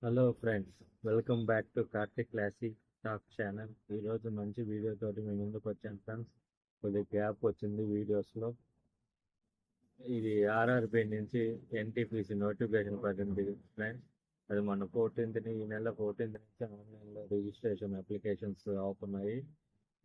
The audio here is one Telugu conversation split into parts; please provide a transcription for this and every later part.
Hello friends, welcome back to Karthik classic talk channel. ఈరోజు మంచి వీడియో తోటి మీ ముందుకు వచ్చాను ఫ్రెండ్స్. కొద్దిగా గ్యాప్ వచ్చింది వీడియోస్లో. ఇది ఆర్ఆర్బి నుంచి ఎన్టీపీసీ నోటిఫికేషన్ పడింది ఫ్రెండ్స్. అది మన 14th ఈ నెల 14th నుంచి ఆన్లైన్లో రిజిస్ట్రేషన్ అప్లికేషన్స్ అవుతున్నాయి.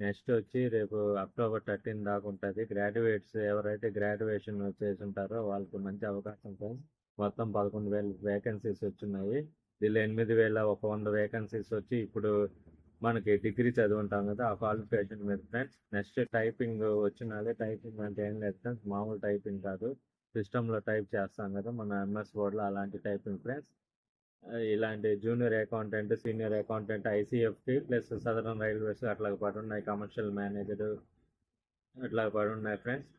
నెక్స్ట్ వచ్చి రేపు అక్టోబర్ 13 దాకా ఉంటుంది. గ్రాడ్యుయేట్స్ ఎవరైతే గ్రాడ్యుయేషన్ చేసి ఉంటారో వాళ్ళకి మంచి అవకాశం ఫ్రెండ్స్. మొత్తం 11,000 వేకెన్సీస్ వచ్చినాయి. దీనిలో 8,100 వేకెన్సీస్ వచ్చి ఇప్పుడు మనకి డిగ్రీ చదువుంటాం కదా, ఆ క్వాలిఫికేషన్ మీద ఫ్రెండ్స్. నెక్స్ట్ టైపింగ్ వచ్చినది. టైపింగ్ అంటే ఏం లేదు ఫ్రెండ్స్, మామూలు టైపింగ్ కాదు, సిస్టంలో టైప్ చేస్తాం కదా మన ఎంఎస్ వర్డ్లో, అలాంటి టైపింగ్ ఫ్రెండ్స్. ఇలాంటి జూనియర్ అకౌంటెంట్, సీనియర్ అకౌంటెంట్, ఐసీఎఫ్కి ప్లస్ సదరన్ రైల్వేస్ అట్లా పడున్నాయి. కమర్షియల్ మేనేజర్ అట్లా పడున్నాయి ఫ్రెండ్స్.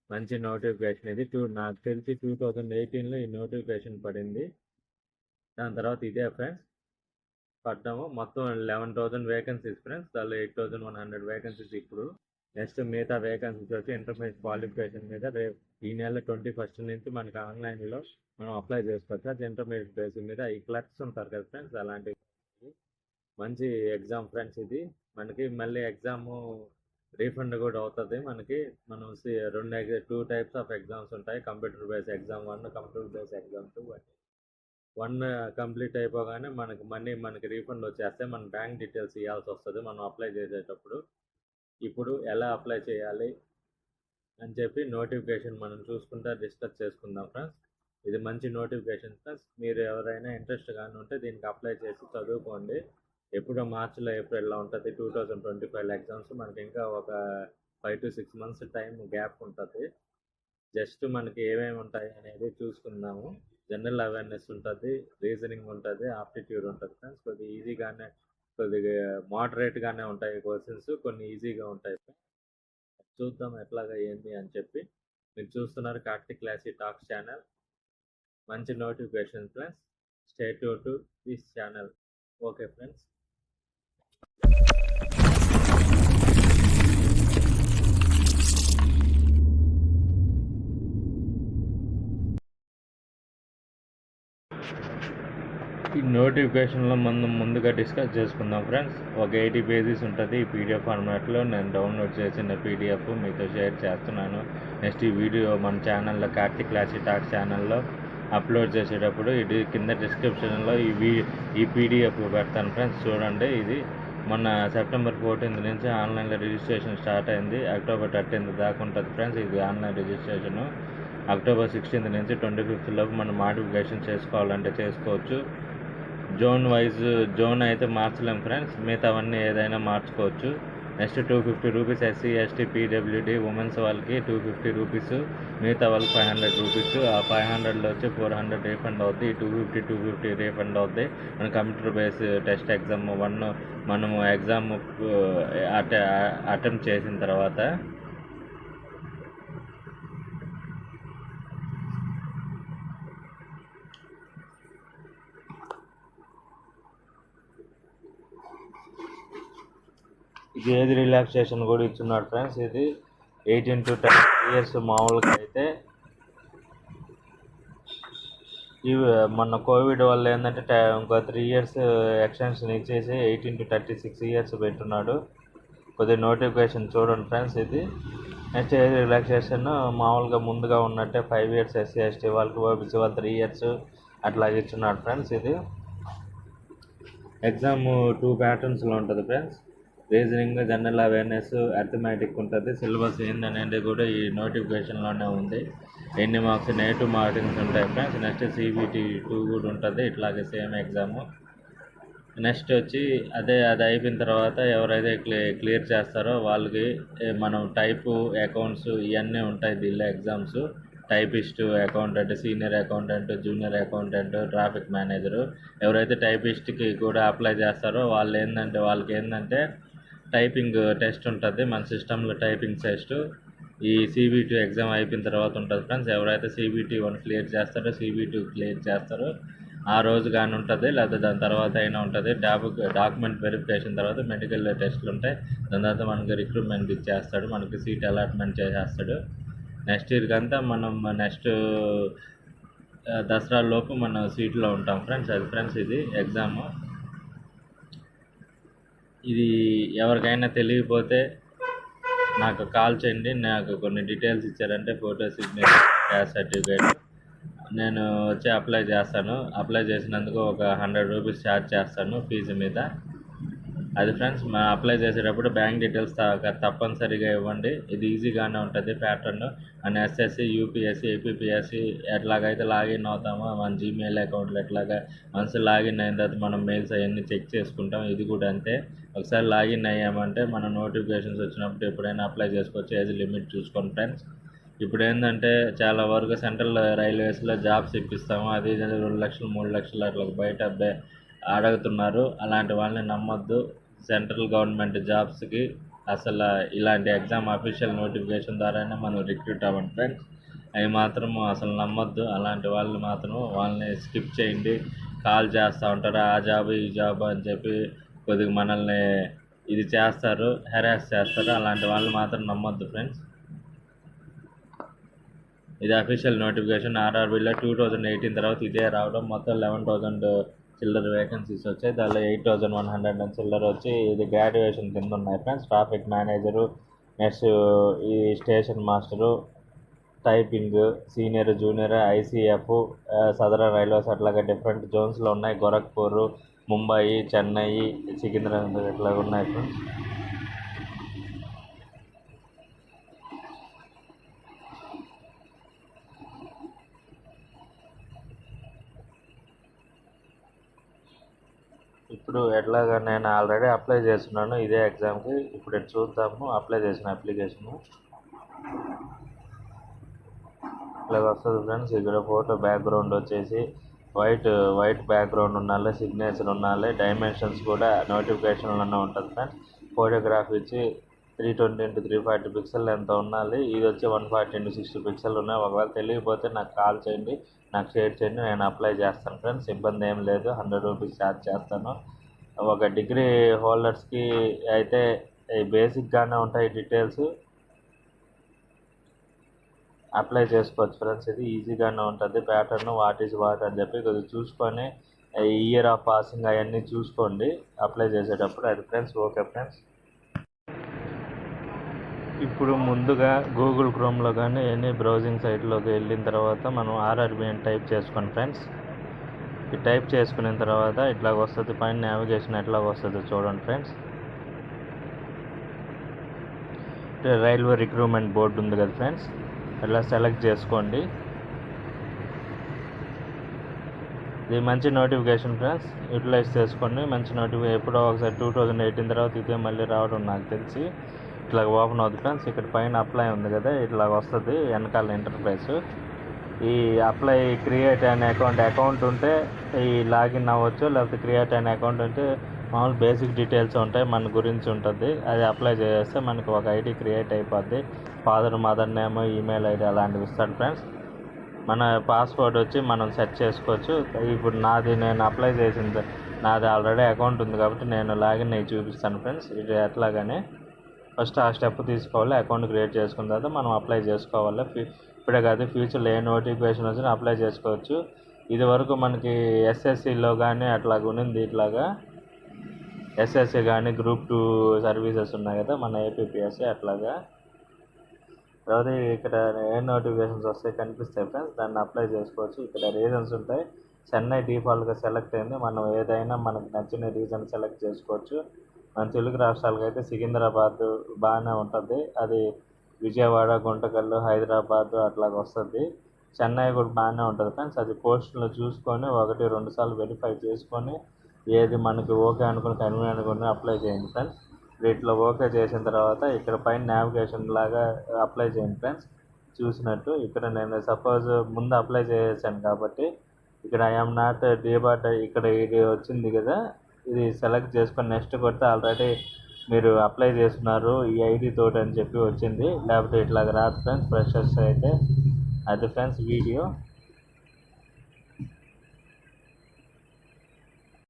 మంచి నోటిఫికేషన్ ఇది. నాకు తెలిసి 2018లో ఈ నోటిఫికేషన్ పడింది. దాని తర్వాత ఇదే ఫ్రెండ్స్ పడ్డాము. మొత్తం 11,000 వేకెన్సీస్ ఫ్రెండ్స్. దానిలో 8,100 వేకెన్సీస్ ఇప్పుడు. నెక్స్ట్ మిగతా వేకెన్సీస్ వచ్చి ఇంటర్మీడియట్ క్వాలిఫికేషన్ మీద రేపు ఈ నెల 21st నుంచి మనకి ఆన్లైన్లో మనం అప్లై చేసుకోవచ్చు. అది ఇంటర్మీడియట్ బేస్ మీద. ఈ క్లర్క్స్ ఉంటారు కదా ఫ్రెండ్స్, అలాంటి మంచి ఎగ్జామ్ ఫ్రెండ్స్. ఇది మనకి మళ్ళీ ఎగ్జామ్ రీఫండ్ కూడా అవుతుంది మనకి. మనం 2 టైప్స్ ఆఫ్ ఎగ్జామ్స్ ఉంటాయి. Computer base exam 1, computer base exam 2. 1 complete అయిపోగానే మనకి రీఫండ్ వచ్చేస్తే మన బ్యాంక్ డీటెయిల్స్ ఇవ్వాల్సి వస్తుంది మనం అప్లై చేసేటప్పుడు. ఇప్పుడు ఎలా అప్లై చేయాలి అని చెప్పి నోటిఫికేషన్ మనం చూసుకుంటా డిస్కస్ చేసుకుందాం ఫ్రెండ్స్. ఇది మంచి నోటిఫికేషన్ ఫ్రెండ్స్. మీరు ఎవరైనా ఇంట్రెస్ట్ కానీ ఉంటే దీనికి అప్లై చేసి చదువుకోండి. ఎప్పుడో మార్చిలో ఏప్రిల్లో ఉంటుంది 2025 ఎగ్జామ్స్. మనకి ఇంకా ఒక 5 to 6 months టైం గ్యాప్ ఉంటుంది. జస్ట్ మనకి ఏమేమి ఉంటాయి అనేది చూసుకుందాము. జనరల్ అవేర్నెస్ ఉంటుంది, రీజనింగ్ ఉంటుంది, ఆప్టిట్యూడ్ ఉంటుంది ఫ్రెండ్స్. కొద్దిగా ఈజీగానే, కొద్దిగా మోడరేట్గానే ఉంటాయి క్వశ్చన్స్, కొన్ని ఈజీగా ఉంటాయి. చూద్దాం ఎట్లాగా ఏంటి అని చెప్పి. మీరు చూస్తున్నారు కార్తిక్ క్లాసిక్ టాక్స్ ఛానల్. మంచి notification friends. Stay tune to this channel. Okay friends. ఈ నోటిఫికేషన్లో మనం ముందుగా డిస్కస్ చేసుకుందాం ఫ్రెండ్స్. ఒక 80 pages ఉంటుంది ఈ పీడిఎఫ్ ఫార్మాట్లో. నేను డౌన్లోడ్ చేసిన పీడిఎఫ్ మీతో షేర్ చేస్తున్నాను. నెక్స్ట్ ఈ వీడియో మన ఛానల్లో, కార్తిక్ క్లాసిక్ టాక్స్ ఛానల్లో అప్లోడ్ చేసేటప్పుడు ఇది కింద డిస్క్రిప్షన్లో ఈ పీడిఎఫ్ పెడతాను ఫ్రెండ్స్. చూడండి. ఇది మొన్న September 14 నుంచి ఆన్లైన్లో రిజిస్ట్రేషన్ స్టార్ట్ అయింది. October 13 దాకా ఉంటుంది ఫ్రెండ్స్. ఇది ఆన్లైన్ రిజిస్ట్రేషను. October 16 నుంచి 25th లోపు మనం మాడిఫికేషన్ చేసుకోవాలంటే చేసుకోవచ్చు. జోన్ అయితే మార్చలేం ఫ్రెండ్స్. మిగతావన్నీ ఏదైనా మార్చుకోవచ్చు. Next 250 rupees SC, ST, PWD women's వాళ్ళకి 250 రూపీస్, మిగతా వాళ్ళకి 500 రూపీస్. ఆ 500లో వచ్చి 400 రీఫండ్ అవుద్ది. ఈ 250 రీఫండ్ అవుద్ది. మన కంప్యూటర్ బేస్ టెస్ట్ ఎగ్జామ్ 1 మనము ఎగ్జామ్ అటెంప్ట్ చేసిన తర్వాత ఇది ఏజ్ రిలాక్సేషన్ కూడా ఇచ్చున్నాడు ఫ్రెండ్స్. ఇది 18 to 10 years మామూలుగా అయితే. ఇవి మొన్న కోవిడ్ వల్ల ఏంటంటే ఇంకో 3 years ఎక్స్టెన్షన్ ఇచ్చేసి 18 to 36 years పెట్టున్నాడు. కొద్దిగా నోటిఫికేషన్ చూడండి ఫ్రెండ్స్. ఇది నెక్స్ట్ ఏజ్ రిలాక్సేషన్ మామూలుగా ముందుగా ఉన్నట్టే 5 years ఎస్సీ, ఎస్టీ వాళ్ళకి, ఓబీసీ వాళ్ళు 3 years అట్లా ఇచ్చున్నాడు ఫ్రెండ్స్. ఇది ఎగ్జామ్ 2 ప్యాటర్న్స్లో ఉంటుంది friends. Reasoning, general awareness, arithmetic ఉంటుంది. సిలబస్ ఏందనేది కూడా ఈ నోటిఫికేషన్లోనే ఉంది. ఎన్ని మార్క్స్, నెగిటివ్ మార్కింగ్స్ ఉంటాయి ఫ్రెండ్స్. నెక్స్ట్ CBT 2 కూడా ఉంటుంది ఇట్లాగే సేమ్ ఎగ్జాము. నెక్స్ట్ వచ్చి అది అయిపోయిన తర్వాత ఎవరైతే క్లియర్ చేస్తారో వాళ్ళకి మనం టైపు, అకౌంట్స్ ఇవన్నీ ఉంటాయి దీనిలో exams. Typist, accountant, senior accountant, junior accountant, traffic manager. ఎవరైతే టైపిస్ట్కి కూడా అప్లై చేస్తారో వాళ్ళకి ఏంటంటే టైపింగ్ టెస్ట్ ఉంటుంది మన సిస్టంలో. టైపింగ్ టెస్ట్ ఈ CBT ఎగ్జామ్ అయిపోయిన తర్వాత ఉంటుంది ఫ్రెండ్స్. ఎవరైతే CBT 1 క్లియర్ చేస్తారో, CBT 2 క్లియర్ చేస్తారో ఆ రోజు కానీ ఉంటుంది, లేదా దాని తర్వాత అయినా ఉంటుంది. డాక్యుమెంట్ వెరిఫికేషన్ తర్వాత మెడికల్ టెస్ట్లు ఉంటాయి. దాని తర్వాత మనకి రిక్రూట్మెంట్ ఇచ్చేస్తాడు, మనకి సీట్ అలాట్మెంట్ చేసేస్తాడు. నెక్స్ట్ ఇయర్కి అంతా మనం నెక్స్ట్ దసరా లోపు మనం సీట్లో ఉంటాం ఫ్రెండ్స్. అది ఫ్రెండ్స్ ఇది ఎగ్జామ్. ఇది ఎవరికైనా తెలియకపోతే నాకు కాల్ చేయండి. నాకు కొన్ని డీటెయిల్స్ ఇచ్చారంటే ఫోటో, సిగ్నేచర్, క్యాస్ట్ సర్టిఫికేట్ నేను వచ్చి అప్లై చేస్తాను. అప్లై చేసినందుకు ఒక 100 రూపీస్ ఛార్జ్ చేస్తాను ఫీజు మీద. అది ఫ్రెండ్స్, మా అప్లై చేసేటప్పుడు బ్యాంక్ డీటెయిల్స్ తప్పనిసరిగా ఇవ్వండి. ఇది ఈజీగానే ఉంటుంది ప్యాటర్న్. మన ఎస్ఎస్సి, యూపీఎస్సి, ఏపీపీఎస్సి ఎట్లాగైతే లాగిన్ అవుతామో మన జీమెయిల్ అకౌంట్లో ఎట్లాగా వన్స్ లాగిన్ అయిన తర్వాత మనం మెయిల్స్ అవన్నీ చెక్ చేసుకుంటాం. ఇది కూడా అంతే. ఒకసారి లాగిన్ అయ్యామంటే మన నోటిఫికేషన్స్ వచ్చినప్పుడు ఎప్పుడైనా అప్లై చేసుకోవచ్చు. ఏజ్ లిమిట్ చూసుకోండి ఫ్రెండ్స్. ఇప్పుడు ఏంటంటే చాలా వరకు సెంట్రల్ రైల్వేస్లో జాబ్స్ ఇప్పిస్తాము. అది 2 లక్షలు 3 లక్షలు అట్లా బయట అడుగుతున్నారు. అలాంటి వాళ్ళని నమ్మొద్దు. సెంట్రల్ గవర్నమెంట్ జాబ్స్కి అసలు ఇలాంటి ఎగ్జామ్ అఫీషియల్ నోటిఫికేషన్ ద్వారానే మనం రిక్రూట్ అవ్వండి ఫ్రెండ్స్. అవి మాత్రం అసలు నమ్మొద్దు. అలాంటి వాళ్ళు మాత్రం వాళ్ళని స్కిప్ చేయండి. కాల్ చేస్తూ ఉంటారు ఆ జాబ్ ఈ జాబ్ అని చెప్పి కొద్దిగా మనల్ని ఇది చేస్తారు, హెరాస్ చేస్తారు. అలాంటి వాళ్ళు మాత్రం నమ్మొద్దు ఫ్రెండ్స్. ఇది అఫీషియల్ నోటిఫికేషన్. ఆర్ఆర్బీలో 2018 తర్వాత ఇదే రావడం. మొత్తం 11,000 చిల్లర వేకెన్సీస్ వచ్చాయి. దానిలో 8,100 చిల్లర వచ్చి ఇది గ్రాడ్యుయేషన్ కింద ఉన్నాయి ఫ్రెండ్స్. ట్రాఫిక్ మేనేజరు, నెక్స్ట్ ఈ station master, typing, senior, junior, ICF, southern railways అట్లాగే డిఫరెంట్ జోన్స్లో ఉన్నాయి. గోరఖ్పూర్, ముంబై, చెన్నై, సికింద్రాబాద్ ఇట్లా ఉన్నాయి ఫ్రెండ్స్. ఇప్పుడు ఎట్లాగా నేను ఆల్రెడీ అప్లై చేస్తున్నాను ఇదే ఎగ్జామ్కి. ఇప్పుడు చూద్దాము అప్లై చేసిన అప్లికేషను. ఇట్లా వస్తుంది ఫ్రెండ్స్. ఇక్కడ ఫోటో బ్యాక్గ్రౌండ్ వచ్చేసి వైట్ బ్యాక్గ్రౌండ్ ఉండాలి, సిగ్నేచర్ ఉండాలి, డైమెన్షన్స్ కూడా నోటిఫికేషన్లోనే ఉంటుంది ఫ్రెండ్స్. ఫోటోగ్రాఫ్ ఇచ్చి 320x340 పిక్సెల్ ఎంత ఉండాలి. ఇది వచ్చి 140x60 పిక్సెల్ ఉన్నాయి. ఒకవేళ తెలియకపోతే నాకు కాల్ చేయండి, నాకు షేర్ చేయండి, నేను అప్లై చేస్తాను ఫ్రెండ్స్. ఇబ్బంది ఏం లేదు. 100 రూపీస్ ఛార్జ్ చేస్తాను. ఒక డిగ్రీ హోల్డర్స్కి అయితే బేసిక్గానే ఉంటాయి డీటెయిల్స్. అప్లై చేసుకోవచ్చు ఫ్రెండ్స్. ఇది ఈజీగానే ఉంటుంది ప్యాటర్న్. వాట్ ఈజ్ వాట్ అని చెప్పి కొద్దిగా చూసుకొని ఇయర్ ఆఫ్ పాసింగ్ అవన్నీ చూసుకోండి అప్లై చేసేటప్పుడు. అది ఫ్రెండ్స్. Okay friends. ఇప్పుడు ముందుగా గూగుల్ క్రోమ్లో కానీ ఎనీ బ్రౌజింగ్ సైట్లోకి వెళ్ళిన తర్వాత మనం ఆర్ఆర్బీ అని టైప్ చేసుకోండి ఫ్రెండ్స్. ఈ టైప్ చేసుకున్న తర్వాత ఇట్లాగ వస్తుంది. పైన నావిగేషన్ ఎట్లాగ వస్తుందో చూడండి ఫ్రెండ్స్. రైల్వే రిక్రూట్మెంట్ బోర్డు ఉంది కదా ఫ్రెండ్స్, అట్లా సెలెక్ట్ చేసుకోండి. ఇది మంచి నోటిఫికేషన్ ఫ్రెండ్స్, యూటిలైజ్ చేసుకోండి. మంచి నోటిఫికేషన్. ఎప్పుడో ఒకసారి 2018 తర్వాత ఇదే మళ్ళీ రావడం నాకు తెలిసి. ఇట్లా ఓపెన్ అవుతుంది ఫ్రెండ్స్. ఇక్కడ పైన అప్లై ఉంది కదా, ఇట్లా వస్తుంది వెనకాల ఇంటర్ఫేస్. ఈ అప్లై క్రియేట్ అనే అకౌంట్ ఉంటే ఈ లాగిన్ అవ్వచ్చు. లేకపోతే క్రియేట్ అనే అకౌంట్ ఉంటే మామూలు బేసిక్ డీటెయిల్స్ ఉంటాయి, మన గురించి ఉంటుంది. అది అప్లై చేస్తే మనకు ఒక ఐడి క్రియేట్ అయిపోద్ది. Father, mother name, email ID అలాంటివి ఇస్తాడు ఫ్రెండ్స్. మన పాస్వర్డ్ వచ్చి మనం సెట్ చేసుకోవచ్చు. ఇప్పుడు నేను అప్లై చేసింది, నాది ఆల్రెడీ అకౌంట్ ఉంది కాబట్టి నేను లాగిన్ అయ్యి చూపిస్తాను ఫ్రెండ్స్. ఇది ఎట్లాగానే ఫస్ట్ ఆ స్టెప్ తీసుకోవాలి. అకౌంట్ క్రియేట్ చేసుకున్న తర్వాత మనం అప్లై చేసుకోవాలి. ఇప్పుడే కాదు, ఫ్యూచర్లో ఏ నోటిఫికేషన్ వచ్చినా అప్లై చేసుకోవచ్చు. ఇది వరకు మనకి ఎస్ఎస్సిలో కానీ అట్లాగ ఉన్నింది. ఇట్లాగా ఎస్ఎస్సి కానీ గ్రూప్ 2 సర్వీసెస్ ఉన్నాయి కదా మన ఏపీపీఎస్సి అట్లాగా. తర్వాత ఇక్కడ ఏ నోటిఫికేషన్స్ వస్తాయి కనిపిస్తాయి ఫ్రెండ్స్, దాన్ని అప్లై చేసుకోవచ్చు. ఇక్కడ రీజన్స్ ఉంటాయి. చెన్నై డిఫాల్ట్గా సెలెక్ట్ అయింది. మనం ఏదైనా మనకు నచ్చిన రీజన్ సెలెక్ట్ చేసుకోవచ్చు. మన తెలుగు రాష్ట్రాలకు అయితే సికింద్రాబాద్ బాగానే ఉంటుంది. అది విజయవాడ, గుంటకల్లు, హైదరాబాద్ అట్లాగ వస్తుంది. చెన్నై కూడా బాగానే ఉంటుంది ఫ్రెండ్స్. అది పోస్టులో చూసుకొని 1-2 సార్లు వెరిఫై చేసుకొని ఏది మనకి ఓకే అనుకుని కన్వీనియంట్ అనుకుని అప్లై చేయండి ఫ్రెండ్స్. వీటిలో ఓకే చేసిన తర్వాత ఇక్కడ పైన నావిగేషన్ లాగా అప్లై చేయండి ఫ్రెండ్స్. చూసినట్టు ఇక్కడ నేను సపోజ్ ముందు అప్లై చేసాను కాబట్టి ఇక్కడ ఐఎమ్ నాట్ డీబార్డ్ ఇక్కడ ఇది వచ్చింది కదా, ఇది సెలెక్ట్ చేసుకొని నెక్స్ట్ కొడితే ఆల్రెడీ మీరు అప్లై చేస్తున్నారు ఈ ఐడి తోటి అని చెప్పి వచ్చింది. లేకపోతే ఇట్లాగ రాదు ఫ్రెండ్స్ ఫ్రెషర్స్ అయితే. అది ఫ్రెండ్స్ వీడియో.